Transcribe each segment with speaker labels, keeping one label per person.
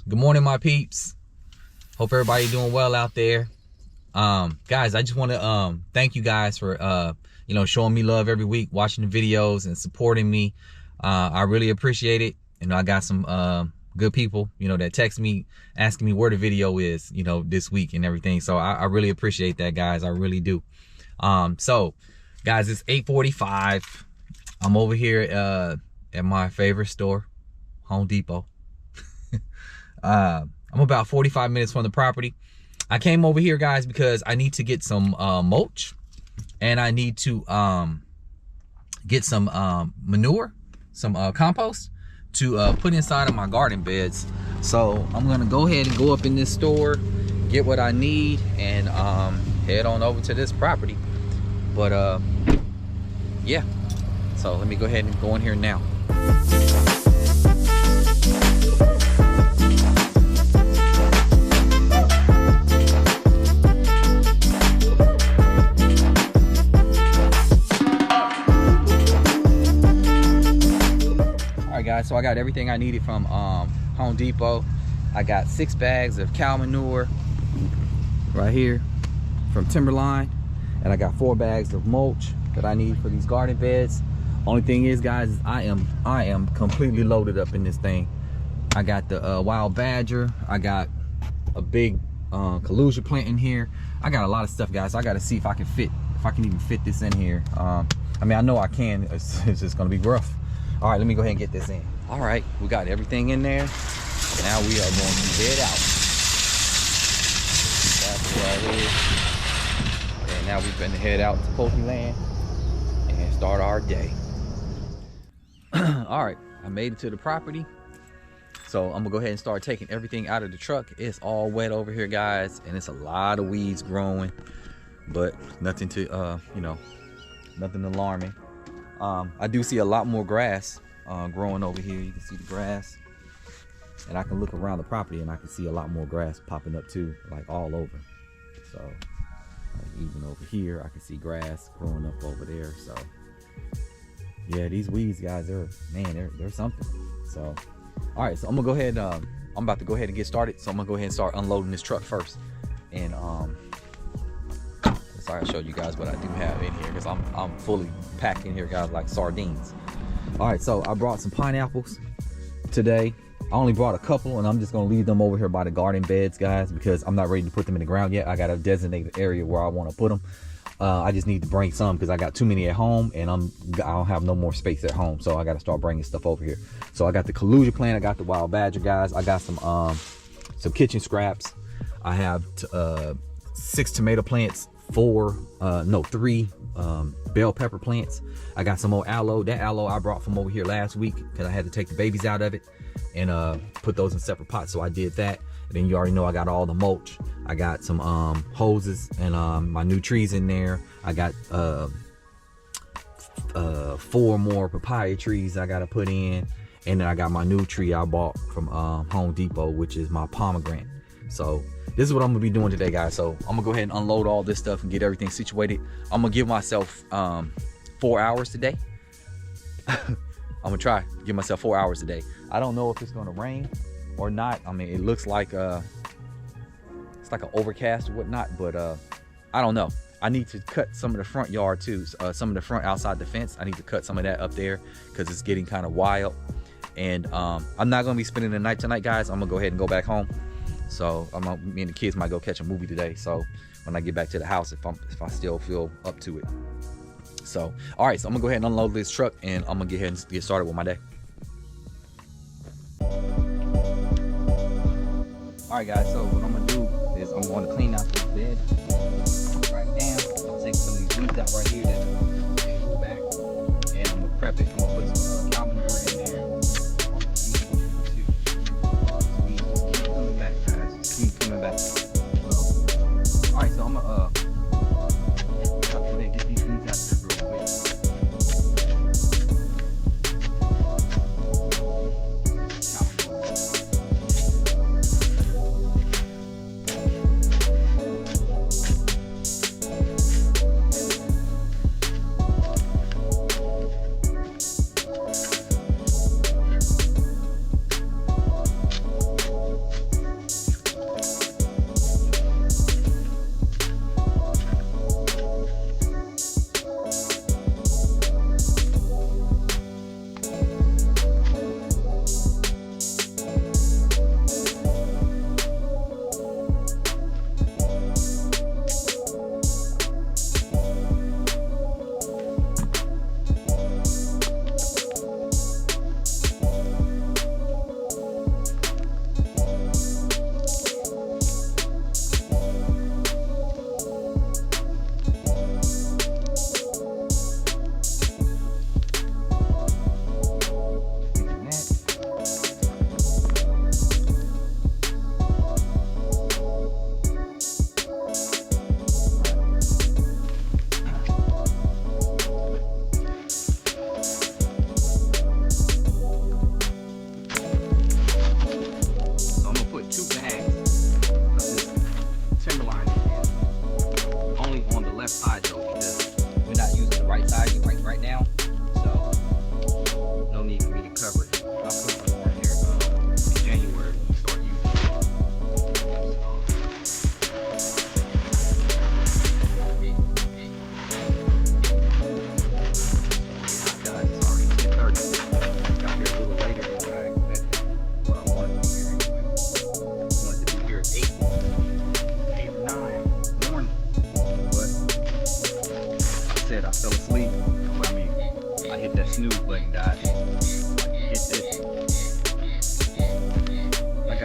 Speaker 1: Good morning, my peeps. Hope everybody doing well out there. Guys, I just want to thank you guys for showing me love every week, watching the videos and supporting me. I really appreciate it. I got some good people, that text me asking me where the video is, this week and everything. So I really appreciate that, guys. I really do. So guys, it's 8:45. I'm over here at my favorite store, Home Depot. I'm about 45 minutes from the property. I came over here, guys, because I need to get some mulch, and I need to get some manure, some compost to put inside of my garden beds. So I'm gonna go ahead and go up in this store, get what I need, and head on over to this property. But yeah, so let me go ahead and go in here now. Guys, so I got everything I needed from Home Depot. I got 6 bags of cow manure right here from Timberline, and I got 4 bags of mulch that I need for these garden beds. Only thing is, guys, is I am completely loaded up in this thing. I got the wild badger. I got a big collusion plant in here. I got a lot of stuff, guys. So I got to see if I can even fit this in here. I mean, I know I can. It's just gonna be rough. All right, let me go ahead and get this in. All right, we got everything in there. Now we are going to head out. That's right here. And now we're going to head out to Pomegranate and start our day. All right, I made it to the property. So I'm gonna go ahead and start taking everything out of the truck. It's all wet over here, guys, and it's a lot of weeds growing, but nothing to, nothing alarming. I do see a lot more grass growing over here. You can see the grass, and I can look around the property and I can see a lot more grass popping up too, like all over. So even over here I can see grass growing up over there. So yeah, these weeds, guys, they're something. So all right, so I'm gonna go ahead, I'm about to go ahead and get started. So I'm gonna go ahead and start unloading this truck first. And sorry, I showed you guys what I do have in here, because I'm fully packed in here, guys, like sardines. All right, so I brought some pineapples today. I only brought a couple, and I'm just gonna leave them over here by the garden beds, guys, because I'm not ready to put them in the ground yet. I got a designated area where I want to put them. I just need to bring some because I got too many at home, and I don't have no more space at home, so I got to start bringing stuff over here. So I got the collusion plant, I got the wild badger, guys. I got some kitchen scraps. I have 6 tomato plants, 3 bell pepper plants. I got some more aloe. That aloe I brought from over here last week because I had to take the babies out of it and put those in separate pots, so I did that. And then you already know I got all the mulch. I got some hoses and my new trees in there. I got 4 more papaya trees I gotta put in, and then I got my new tree I bought from Home Depot, which is my pomegranate. So this is what I'm gonna be doing today, guys. So I'm gonna go ahead and unload all this stuff and get everything situated. I'm gonna give myself 4 hours today. I'm gonna try give myself 4 hours today. I don't know if it's gonna rain or not. I mean, it looks like it's like an overcast or whatnot, but I don't know. I need to cut some of the front yard too, some of the front outside the fence. I need to cut some of that up there because it's getting kind of wild. And I'm not gonna be spending the night tonight, guys. I'm gonna go ahead and go back home. So me and the kids might go catch a movie today. So when I get back to the house, if I still feel up to it. So all right, so I'm gonna go ahead and unload this truck, and I'm gonna get ahead and get started with my day. All right, guys, so what I'm gonna do is I'm gonna clean out this bed right now. I'll take some of these weeds out right here that go back, and I'm gonna prep it. I'm gonna put some cow manure in there. Keep coming back, guys. Keep coming back. All right, so I'm gonna get these weeds out there real quick.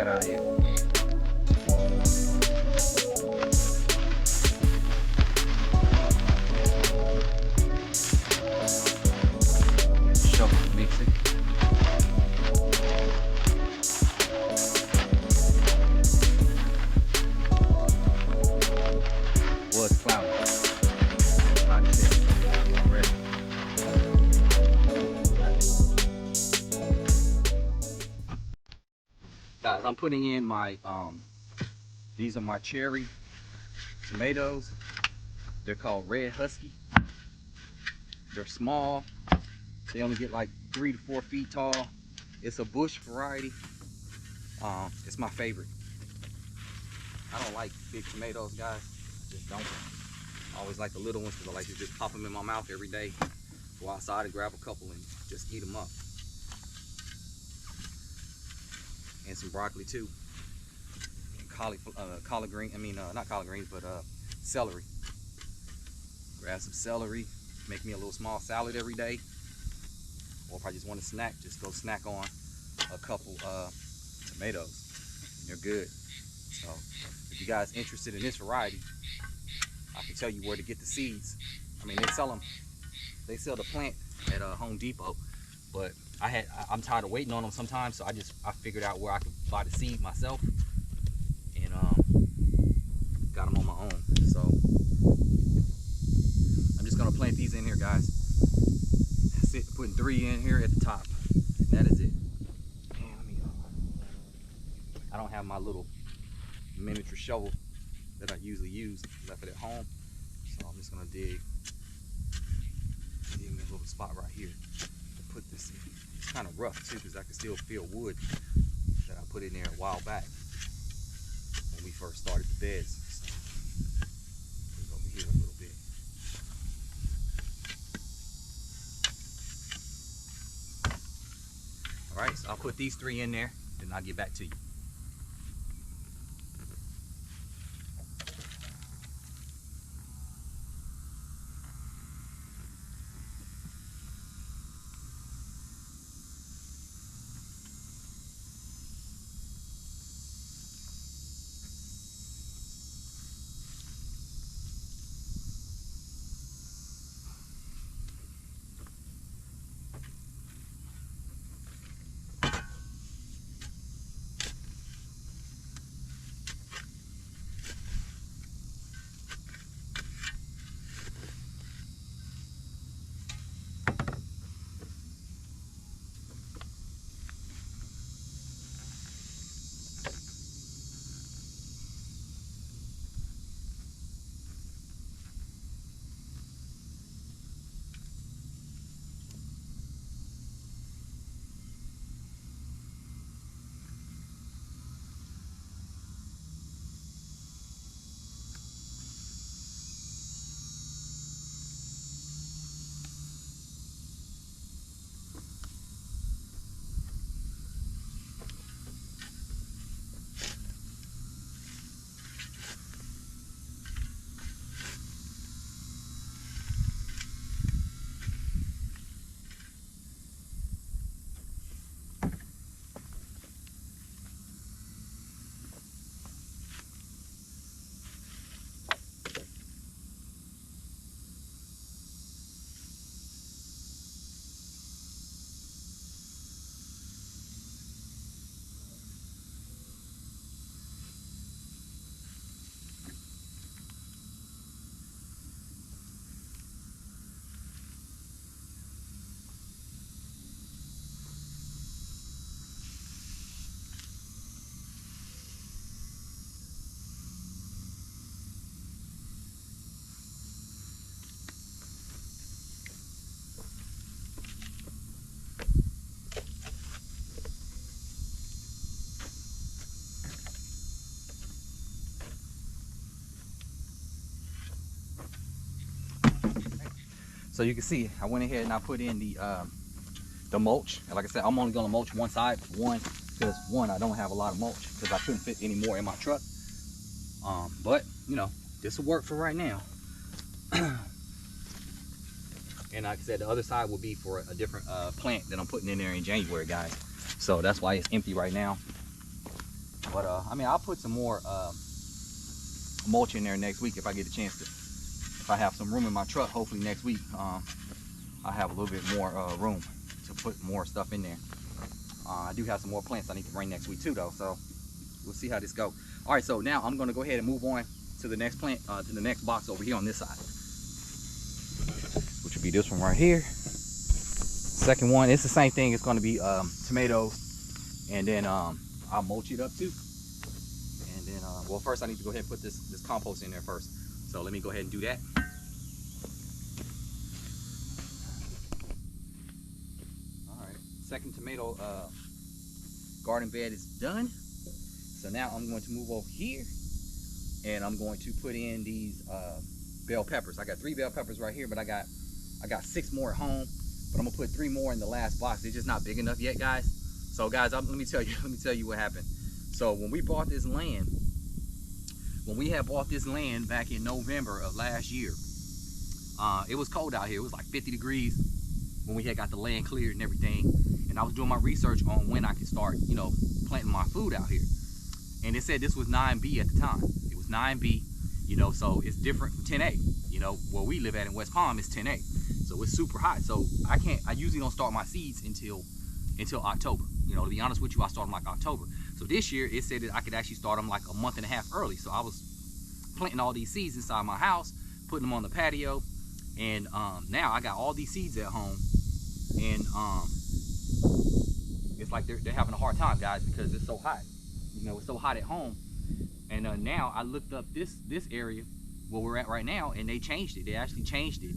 Speaker 1: got out of here. Shuffle, mix it. Was cloudy. Like I said, already. Guys, I'm putting in my these are my cherry tomatoes. They're called Red Husky. They're small. They only get like 3 to 4 feet tall. It's a bush variety. It's my favorite. I don't like big tomatoes, guys. I just don't. I always like the little ones because I like to just pop them in my mouth every day. Go outside and grab a couple and just eat them up. And some broccoli too. And collard green. I mean, not collard greens, but celery. Grab some celery. Make me a little small salad every day. Or if I just want to snack, just go snack on a couple tomatoes. And they're good. So if you guys interested in this variety, I can tell you where to get the seeds. I mean, they sell the plant at Home Depot, but I'm tired of waiting on them sometimes, so I figured out where I could buy the seed myself, and got them on my own. So I'm just gonna plant these in here, guys. That's it. Putting 3 in here at the top, and that is it. And let me go. I don't have my little miniature shovel that I usually use. Left it at home, so I'm just gonna dig me a little spot right here to put this in. It's kind of rough too because I can still feel wood that I put in there a while back when we first started the beds. So move over here a little bit. All right, so I'll put these 3 in there, then I'll get back to you. So you can see I went ahead and I put in the mulch. And like I said, I'm only gonna mulch one side, because I don't have a lot of mulch because I couldn't fit any more in my truck. But you know, this will work for right now. And like I said, the other side will be for a different plant that I'm putting in there in January, guys. So that's why it's empty right now. But I mean, I'll put some more mulch in there next week if I get a chance to. If I have some room in my truck, hopefully next week I'll have a little bit more room to put more stuff in there. I do have some more plants I need to bring next week too, though, so we'll see how this goes. All right, so now I'm going to go ahead and move on to the next plant, to the next box over here on this side, which would be this one right here. Second one, it's the same thing. It's going to be tomatoes, and then I'll mulch it up too. And then, well, first I need to go ahead and put this compost in there first. So let me go ahead and do that. All right, second tomato garden bed is done. So now I'm going to move over here, and I'm going to put in these bell peppers. I got 3 bell peppers right here, but I got 6 more at home. But I'm gonna put 3 more in the last box. They're just not big enough yet, guys. So guys, let me tell you what happened. So when we bought this land, back in November of last year, it was cold out here. It was like 50 degrees when we had got the land cleared and everything. And I was doing my research on when I could start, you know, planting my food out here. And it said this was 9B at the time. It was 9B, you know, so it's different from 10A. You know, where we live at in West Palm is 10A. So it's super hot. So I usually don't start my seeds until October. You know, to be honest with you, I start them like October. So this year it said that I could actually start them like a month and a half early. So I was planting all these seeds inside my house, putting them on the patio, and now I got all these seeds at home, and it's like they're having a hard time, guys, because it's so hot. You know, it's so hot at home. And now I looked up this area where we're at right now, and they changed it. They actually changed it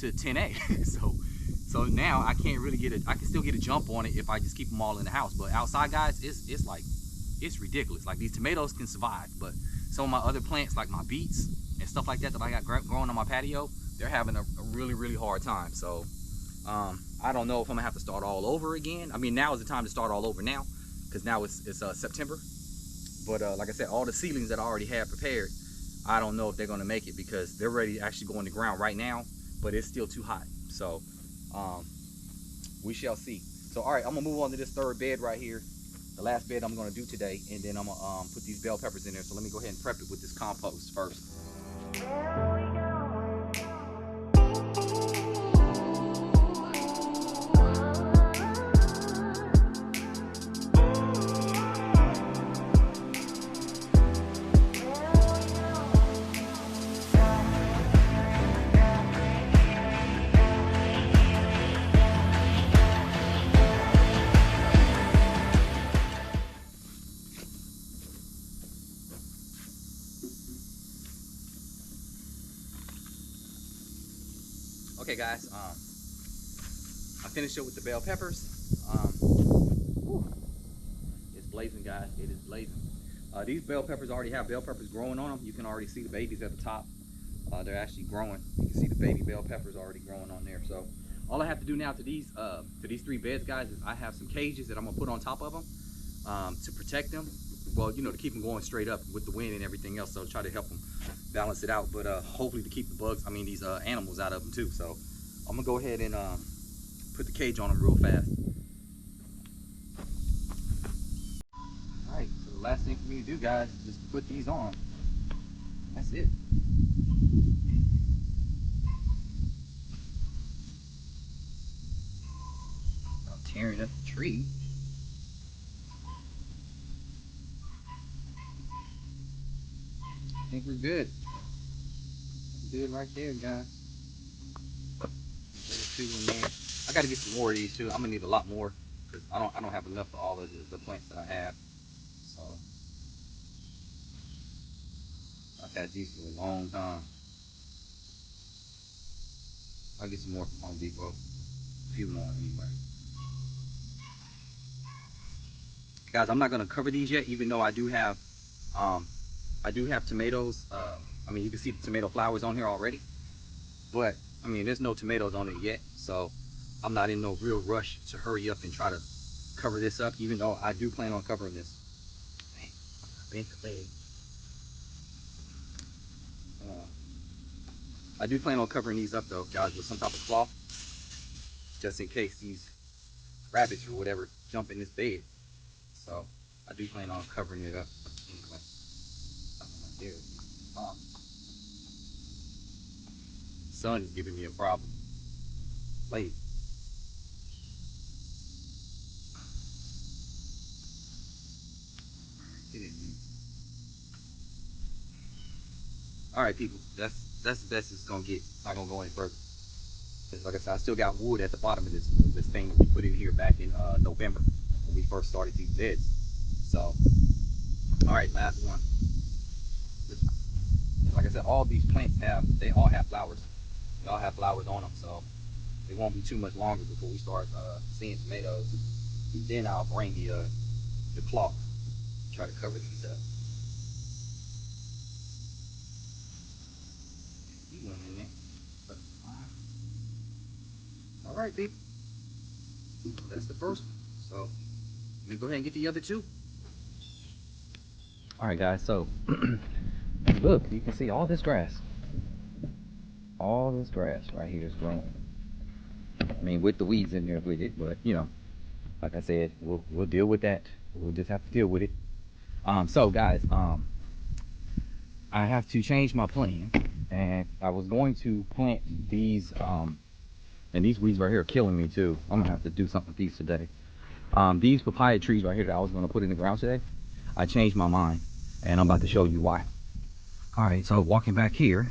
Speaker 1: to 10A. so now I can't really I can still get a jump on it if I just keep them all in the house. But outside, guys, it's ridiculous. Like, these tomatoes can survive, but some of my other plants, like my beets and stuff like that I got growing on my patio, they're having a really hard time. So I don't know if I'm gonna have to start all over again. I mean, now is the time to start all over now, because now it's September. But like I said, all the seedlings that I already had prepared, I don't know if they're gonna make it, because they're ready to actually go in the ground right now, but it's still too hot. So we shall see. So all right, I'm gonna move on to this third bed right here, the last bed I'm gonna do today, and then I'm gonna put these bell peppers in there. So let me go ahead and prep it with this compost first. Okay, guys, I finished up with the bell peppers. It's blazing, guys. It is blazing. These bell peppers already have bell peppers growing on them. You can already see the babies at the top. They're actually growing. You can see the baby bell peppers already growing on there. So all I have to do now to these 3 beds, guys, is I have some cages that I'm gonna put on top of them to protect them. Well, you know, to keep them going straight up with the wind and everything else. So try to help them balance it out, but hopefully to keep the bugs, these animals out of them too. So I'm gonna go ahead and put the cage on them real fast. All right, so the last thing for me to do, guys, is just put these on. That's it. I'm tearing up the tree. I think we're good. Good right there, guys. I gotta get some more of these too. I'm gonna need a lot more, because I don't have enough for all of the plants that I have. So I've had these for a long time. I'll get some more from Home Depot. A few more anyway. Guys, I'm not gonna cover these yet, even though I do have tomatoes. You can see the tomato flowers on here already, but there's no tomatoes on it yet, so I'm not in no real rush to hurry up and try to cover this up, even though I do plan on covering this. Man, I bent the leg. I do plan on covering these up though, guys, with some type of cloth, just in case these rabbits or whatever jump in this bed. So I do plan on covering it up anyway. Something like there. Sun is giving me a problem. Wait. All right, people. That's the best it's gonna get. Not gonna go any further. Like I said, I still got wood at the bottom of this thing that we put in here back in November when we first started these beds. So, all right, last one. Like I said, all these plants they all have flowers. They all have flowers on them, so it won't be too much longer before we start seeing tomatoes. And then I'll bring the cloth, try to cover these up. You went in there. But, all right, people. That's the first one. So let me go ahead and get the other two. All right, guys. So look, you can see all this grass. All this grass right here is growing. I mean, with the weeds in there with it, but you know, like I said, we'll deal with that. We'll just have to deal with it. So guys, I have to change my plan, and I was going to plant these, and these weeds right here are killing me too. I'm gonna have to do something with these today. These papaya trees right here that I was gonna put in the ground today, I changed my mind, and I'm about to show you why. All right, so walking back here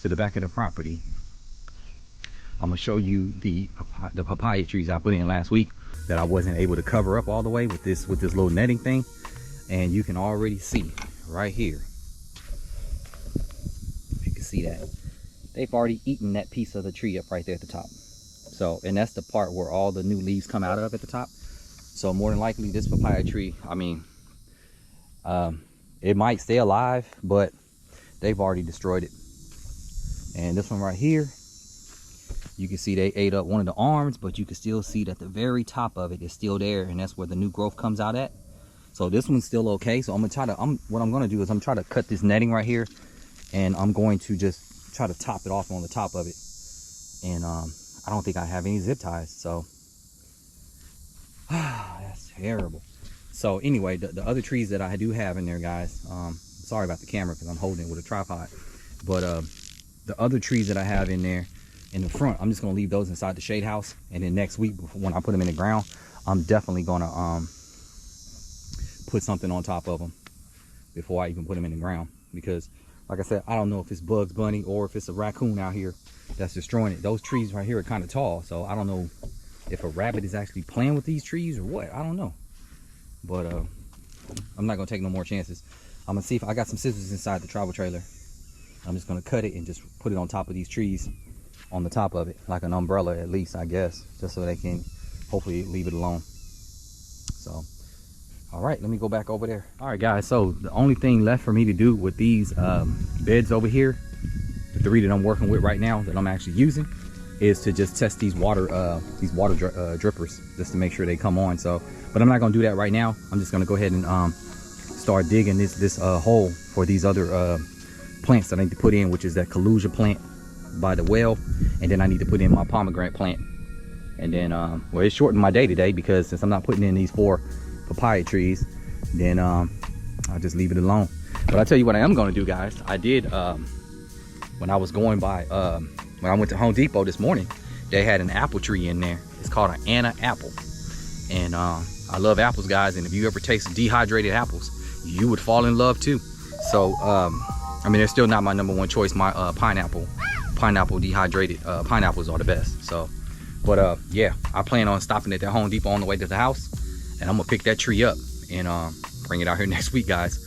Speaker 1: to the back of the property, I'm gonna show you the papaya trees I put in last week that I wasn't able to cover up all the way with this little netting thing, and you can already see right here. You can see that they've already eaten that piece of the tree up right there at the top. So, and that's the part where all the new leaves come out of at the top. So more than likely this papaya tree, I mean, it might stay alive, but they've already destroyed it. And this one right here, you can see they ate up one of the arms, but you can still see that the very top of it is still there, and that's where the new growth comes out at. So this one's still okay. So I'm gonna try to, what I'm gonna do is I'm trying to cut this netting right here, and I'm going to just try to top it off on the top of it. And I don't think I have any zip ties, so that's terrible. So anyway, the other trees that I do have in there, guys, sorry about the camera because I'm holding it with a tripod, but the other trees that I have in there in the front, I'm just gonna leave those inside the shade house, and then next week when I put them in the ground, I'm definitely gonna put something on top of them before I even put them in the ground, because like I said, I don't know if it's Bugs Bunny or if it's a raccoon out here that's destroying it. Those trees right here are kind of tall, so I don't know if a rabbit is actually playing with these trees or what. I don't know, but I'm not gonna take no more chances. I'm gonna see if I got some scissors inside the travel trailer. I'm just gonna cut it and just put it on top of these trees, on the top of it, like an umbrella at least, I guess, just so they can hopefully leave it alone. So all right, let me go back over there. All right, guys, so the only thing left for me to do with these beds over here, the 3 that I'm working with right now that I'm actually using, is to just test these water drippers, just to make sure they come on. So, but I'm not gonna do that right now. I'm just gonna go ahead and start digging this hole for these other plants that I need to put in, which is that Kalusia plant by the well, and then I need to put in my pomegranate plant. And then well, it's shortened my day today because since I'm not putting in these 4 papaya trees, then I'll just leave it alone. But I'll tell you what I am going to do, guys. I did when I was going by when I went to Home Depot this morning, they had an apple tree in there. It's called an Anna apple, and I love apples, guys, and if you ever taste dehydrated apples, you would fall in love too. So I mean, they're still not my #1 choice. My pineapple dehydrated pineapples are the best. So but yeah, I plan on stopping at that Home Depot on the way to the house, and I'm gonna pick that tree up and bring it out here next week, guys.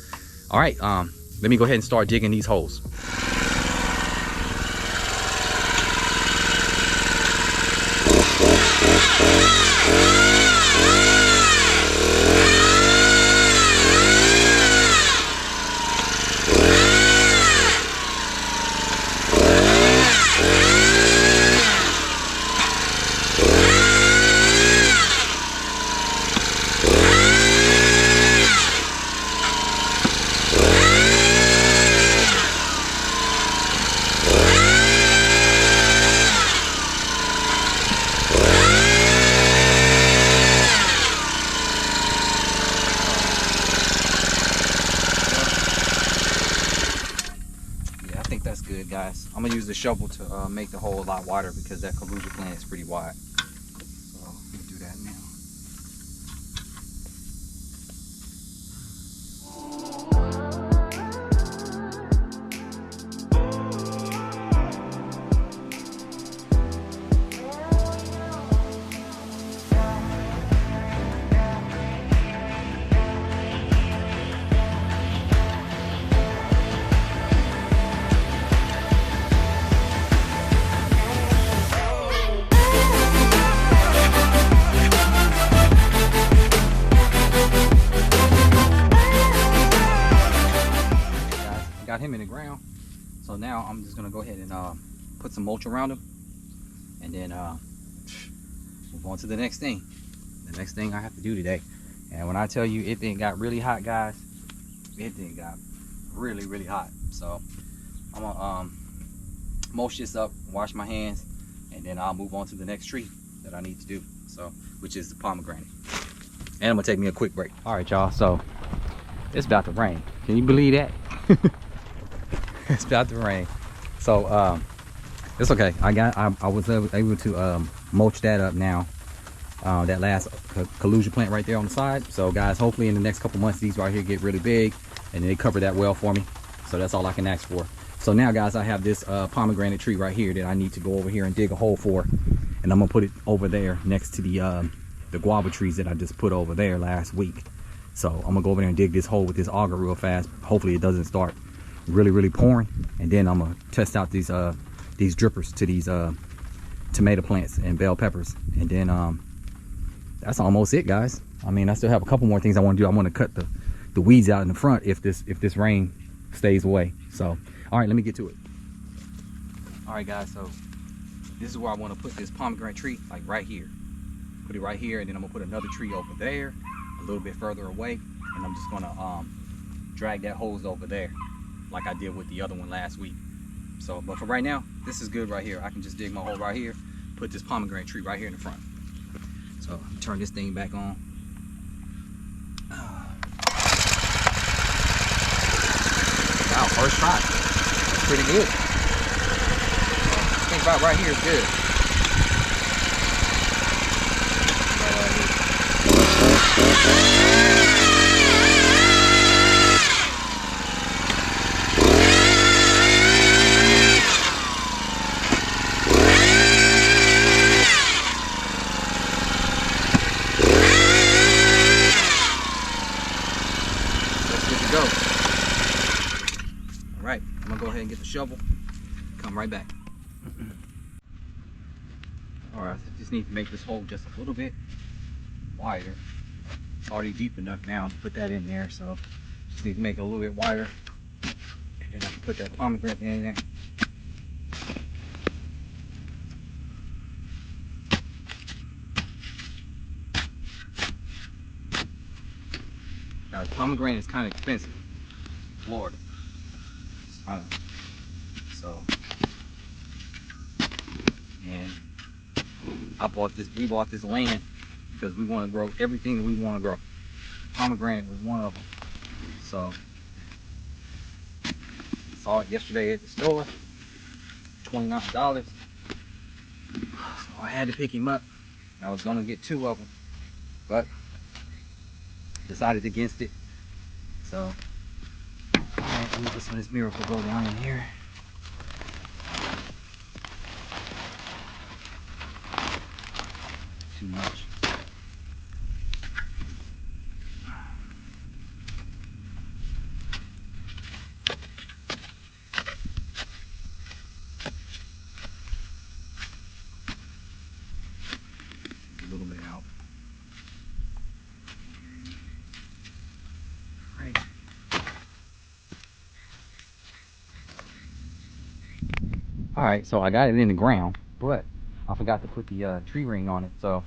Speaker 1: All right, let me go ahead and start digging these holes. it, guys. I'm gonna use the shovel to make the hole a lot wider because that Kaluja plant is pretty wide. So I'm gonna do that now. Got him in the ground, so now I'm just gonna go ahead and put some mulch around him, and then move on to the next thing I have to do today. And when I tell you it then got really hot, guys, it then got really hot. So I'm gonna mulch this up, wash my hands, and then I'll move on to the next tree that I need to do, so which is the pomegranate. And I'm gonna take me a quick break. All right, y'all, so it's about to rain. Can you believe that? It's about to rain, so it's okay. I was able to mulch that up now, that last Kaluja plant right there on the side. So guys, hopefully in the next couple months these right here get really big and they cover that well for me. So that's all I can ask for. So now guys, I have this pomegranate tree right here that I need to go over here and dig a hole for, and I'm gonna put it over there next to the guava trees that I just put over there last week. So I'm gonna go over there and dig this hole with this auger real fast. Hopefully it doesn't start really pouring, and then I'm gonna test out these drippers to these tomato plants and bell peppers, and then that's almost it, guys. I mean, I still have a couple more things I want to do. I want to cut the weeds out in the front if this rain stays away. So all right, let me get to it. All right guys, so this is where I want to put this pomegranate tree, like right here. Put it right here, and then I'm gonna put another tree over there a little bit further away, and I'm just gonna drag that hose over there like I did with the other one last week. So, but for right now, this is good right here. I can just dig my hole right here, put this pomegranate tree right here in the front. So, turn this thing back on. Wow, first try. That's pretty good. This thing about right here is good. Alright, I'm gonna go ahead and get the shovel, come right back. Alright, I just need to make this hole just a little bit wider. It's already deep enough now to put that in there, so just need to make it a little bit wider, and then I can put that pomegranate in there. Now the pomegranate is kind of expensive, Florida. So, and we bought this land because we want to grow everything that we want to grow. Pomegranate was one of them. So, saw it yesterday at the store, $29. So I had to pick him up. I was gonna get 2 of them, but decided against it. So, alright, let me just let this miracle go down in here. Too much. A little bit out. Right. All right, so I got it in the ground, but I forgot to put the tree ring on it, so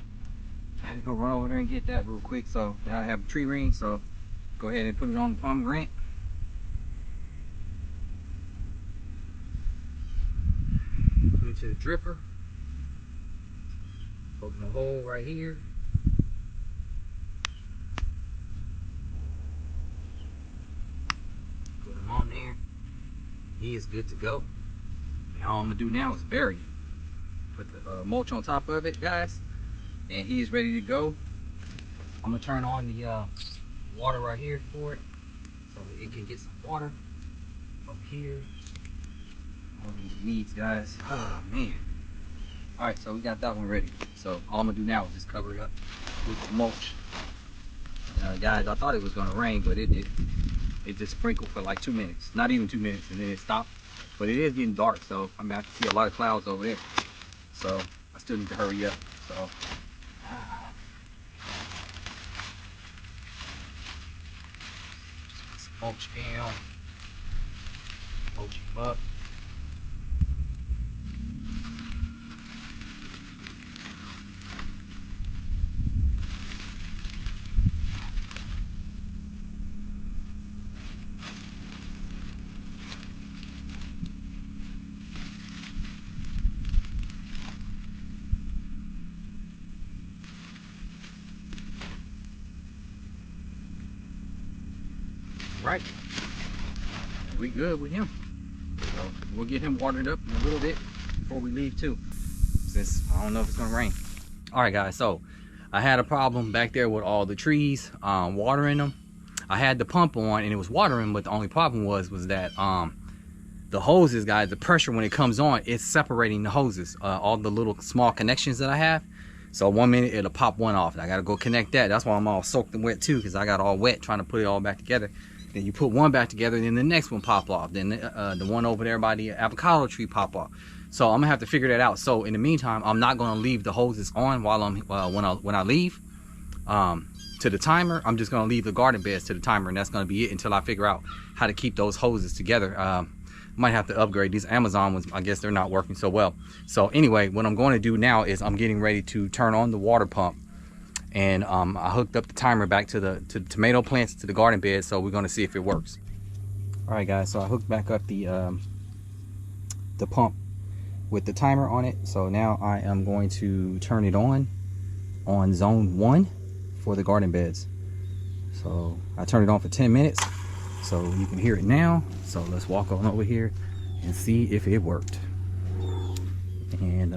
Speaker 1: I had to go run over there and get that real quick. So now I have a tree ring, so go ahead and put it on the pomegranate. Put it to the dripper. Open the hole right here. Put him on there. He is good to go. All I'm gonna do now is bury it. Put the mulch on top of it, guys, and he's ready to go. I'm gonna turn on the water right here for it, so it can get some water over here. All these weeds, guys. Oh man. All right, so we got that one ready. So all I'm gonna do now is just cover it up with the mulch. Guys, I thought it was gonna rain, but it just sprinkled for like 2 minutes, not even 2 minutes, and then it stopped. But it is getting dark, so I mean I can see a lot of clouds over there. So I still need to hurry up. So just put some mulch down, mulch him up. Right, we good with him. So we'll get him watered up in a little bit before we leave too, since I don't know if it's gonna rain. All right, guys, so I had a problem back there with all the trees, watering them. I had the pump on and it was watering, but the only problem was that the hoses, guys, the pressure when it comes on, it's separating the hoses, all the little small connections that I have. So 1 minute it'll pop one off and I gotta go connect that. That's why I'm all soaked and wet too, because I got all wet trying to put it all back together. Then you put one back together, then the next one pop off. Then the one over there by the avocado tree pop off. So I'm gonna have to figure that out. So in the meantime, I'm not gonna leave the hoses on while I'm when I leave to the timer. I'm just gonna leave the garden beds to the timer, and that's gonna be it until I figure out how to keep those hoses together. Might have to upgrade these Amazon ones. I guess they're not working so well. So anyway, what I'm going to do now is I'm getting ready to turn on the water pump. And I hooked up the timer back to the tomato plants, to the garden bed, so we're going to see if it works. All right, guys, so I hooked back up the pump with the timer on it. So now I am going to turn it on zone 1 for the garden beds. So I turned it on for 10 minutes, so you can hear it now. So let's walk on over here and see if it worked. And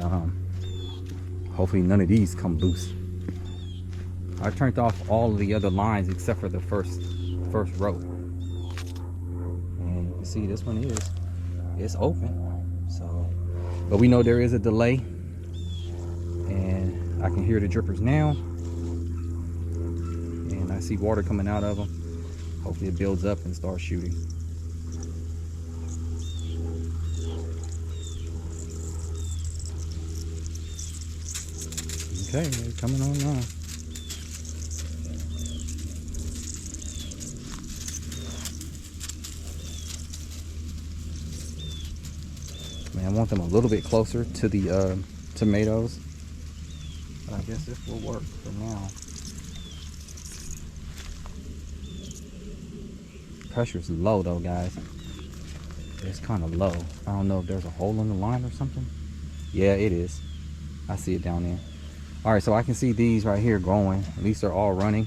Speaker 1: hopefully none of these come loose. I turned off all of the other lines except for the first row, and you can see this one it's open. So, but we know there is a delay, and I can hear the drippers now, and I see water coming out of them. Hopefully it builds up and starts shooting. Okay, they're coming on now. Man, I want them a little bit closer to the tomatoes, but I guess this will work for now. Pressure's low though, guys. It's kind of low. I don't know if there's a hole in the line or something. Yeah, it is. I see it down there. All right, so I can see these right here growing. At least they're all running.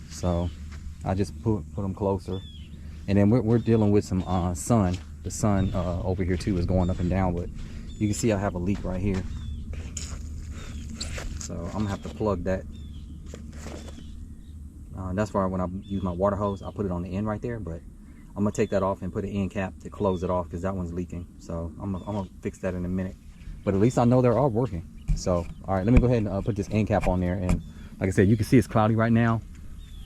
Speaker 1: So I just put them closer, and then we're dealing with some sun. The sun over here too is going up and down, but you can see I have a leak right here. So I'm gonna have to plug that. That's why when I use my water hose, I put it on the end right there, but I'm gonna take that off and put an end cap to close it off because that one's leaking. So I'm gonna fix that in a minute. But at least I know they're all working. So, all right, let me go ahead and put this end cap on there. And like I said, you can see it's cloudy right now.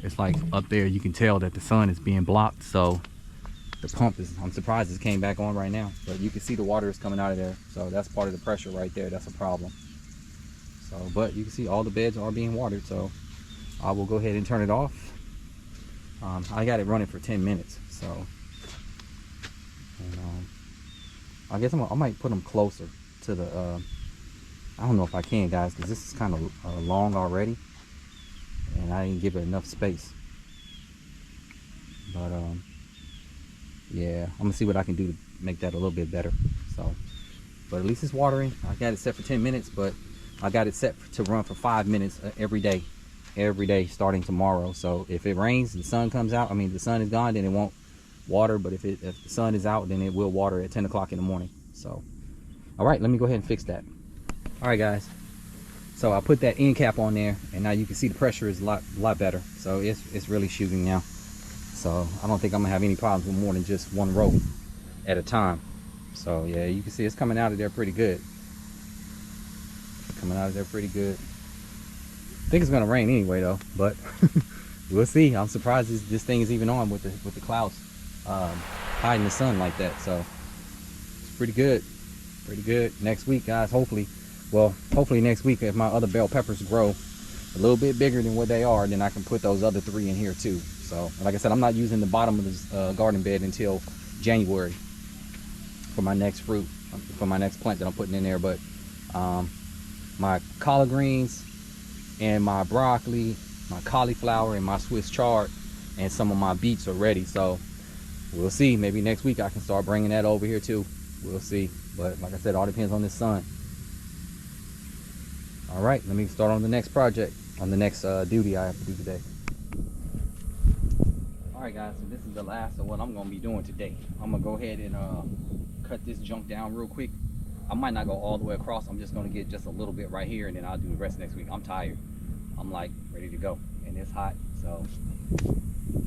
Speaker 1: It's like up there, you can tell that the sun is being blocked. So the pump is, I'm surprised it came back on right now, but you can see the water is coming out of there. So that's part of the pressure right there. That's a problem. So, but you can see all the beds are being watered. So I will go ahead and turn it off. I got it running for 10 minutes. So, and, I guess I might put them closer to the, I don't know if I can, guys, because this is kind of long already, and I didn't give it enough space. But yeah, I'm gonna see what I can do to make that a little bit better. So, but at least it's watering. I got it set for 10 minutes, but I got it set to run for 5 minutes every day starting tomorrow. So if it rains, the sun comes out, I mean the sun is gone, then it won't water. But if the sun is out, then it will water at 10 o'clock in the morning. So, all right, let me go ahead and fix that. All right, guys. So I put that end cap on there, and now you can see the pressure is a lot better. So it's really shooting now. So I don't think I'm gonna have any problems with more than just one row at a time. So yeah, you can see it's coming out of there pretty good. Coming out of there pretty good. I think it's gonna rain anyway though, but we'll see. I'm surprised this thing is even on with the clouds hiding the sun like that. So it's pretty good. Pretty good. Next week, guys, hopefully next week, if my other bell peppers grow a little bit bigger than what they are, then I can put those other 3 in here too. So like I said, I'm not using the bottom of this garden bed until January for my next fruit, for my next plant that I'm putting in there. But my collard greens and my broccoli, my cauliflower and my Swiss chard and some of my beets are ready. So we'll see. Maybe next week I can start bringing that over here too. We'll see. But like I said, it all depends on the sun. All right, let me start on the next project, on the next duty I have to do today. All right, guys, so this is the last of what I'm gonna be doing today. I'm gonna go ahead and cut this junk down real quick. I might not go all the way across. I'm just gonna get just a little bit right here, and then I'll do the rest next week. I'm tired. I'm like ready to go, and it's hot, so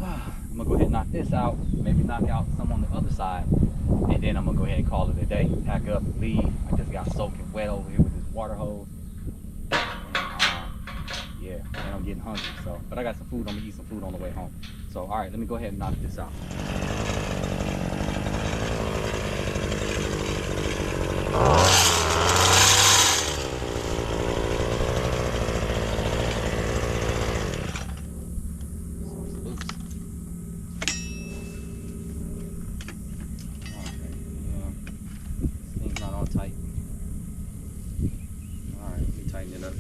Speaker 1: I'm gonna go ahead and knock this out, maybe knock out some on the other side, and then I'm gonna go ahead and call it a day. Pack up and leave. I just got soaking wet over here with this water hose. Yeah, and I'm getting hungry, so, but I got some food. I'm gonna eat some food on the way home. So all right, let me go ahead and knock this out. Tight. All right, let me tighten it up.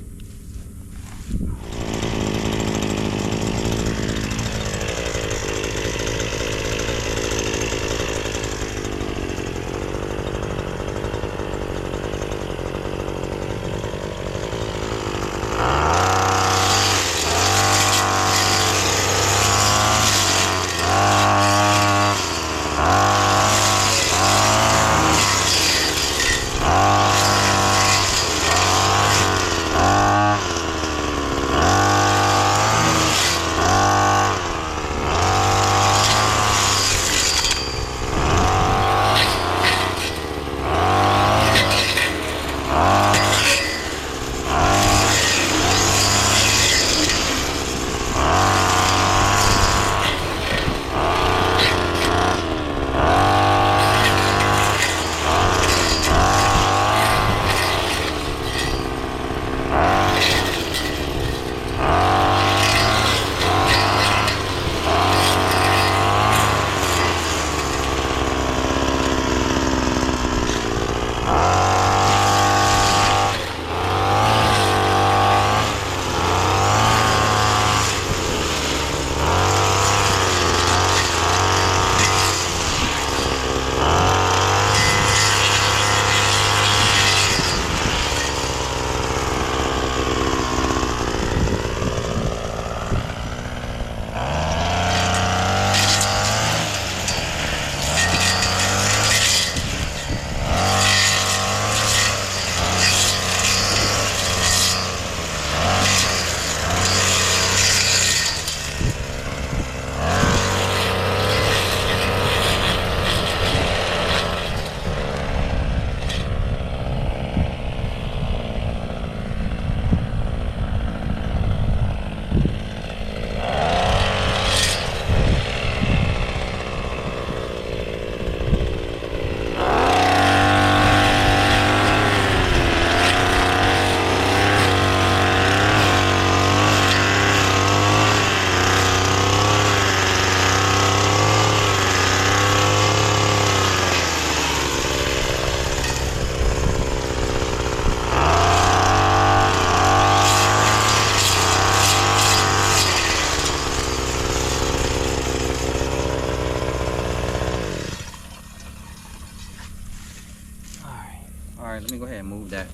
Speaker 1: Let me go ahead and move that.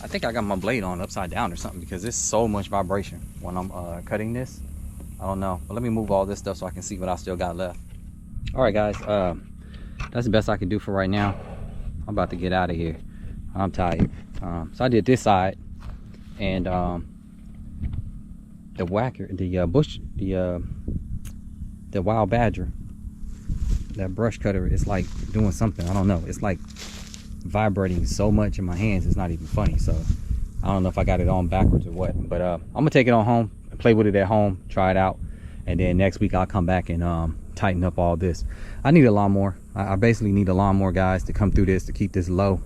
Speaker 1: I think I got my blade on upside down or something because there's so much vibration when I'm cutting this. I don't know, but let me move all this stuff so I can see what I still got left. All right, guys, that's the best I can do for right now.
Speaker 2: I'm about to get out of here. I'm tired. So I did this side, and the whacker, the bush, the wild badger, that brush cutter is like doing something. I don't know. It's like vibrating so much in my hands. It's not even funny. So I don't know if I got it on backwards or what. But I'm gonna take it on home and play with it at home, try it out, and then next week I'll come back and tighten up all this. I need a lawnmower. I basically need a lawnmower, guys, to come through this, to keep this low.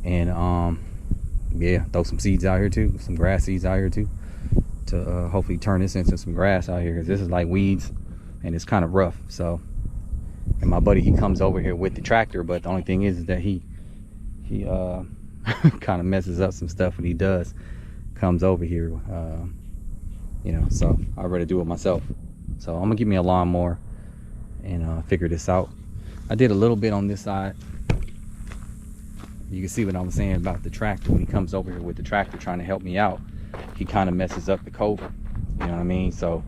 Speaker 2: And yeah, throw some seeds out here too, some grass seeds out here too, to hopefully turn this into some grass out here, because this is like weeds and it's kind of rough. So, and my buddy, he comes over here with the tractor, but the only thing is that he kind of messes up some stuff when he does comes over here, you know. So I'd rather do it myself. So I'm gonna give me a lawnmower and figure this out. I did a little bit on this side. You can see what I'm saying about the tractor. When he comes over here with the tractor trying to help me out, he kind of messes up the culvert, you know what I mean? So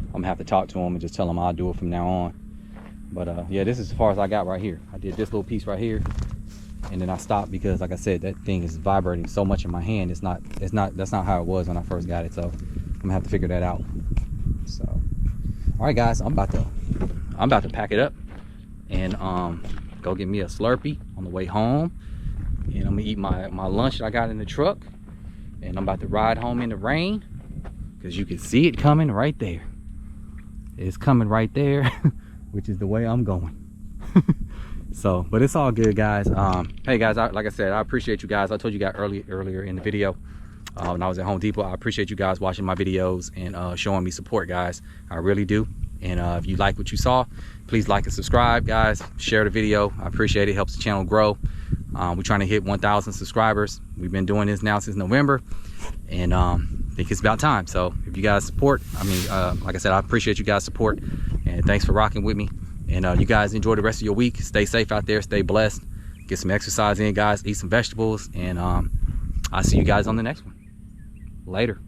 Speaker 2: I'm gonna have to talk to him and just tell him I'll do it from now on. But yeah, this is as far as I got right here. I did this little piece right here, and then I stopped because, like I said, that thing is vibrating so much in my hand. That's not how it was when I first got it. So I'm gonna have to figure that out. So all right, guys, I'm about to pack it up and go get me a Slurpee on the way home, and I'm gonna eat my lunch that I got in the truck, and I'm about to ride home in the rain, because you can see it coming right there. It's coming right there, which is the way I'm going. So, but it's all good, guys. Hey guys, like I said, I appreciate you guys. I told you guys earlier in the video when I was at Home Depot, I appreciate you guys watching my videos and showing me support, guys. I really do. And if you like what you saw, please like and subscribe, guys. Share the video. I appreciate it. Helps the channel grow. We're trying to hit 1,000 subscribers. We've been doing this now since November, and I think it's about time. So if you guys support, I mean, like I said, I appreciate you guys' support, and thanks for rocking with me. And you guys enjoy the rest of your week. Stay safe out there. Stay blessed. Get some exercise in, guys. Eat some vegetables, and I'll see you guys on the next one. Later.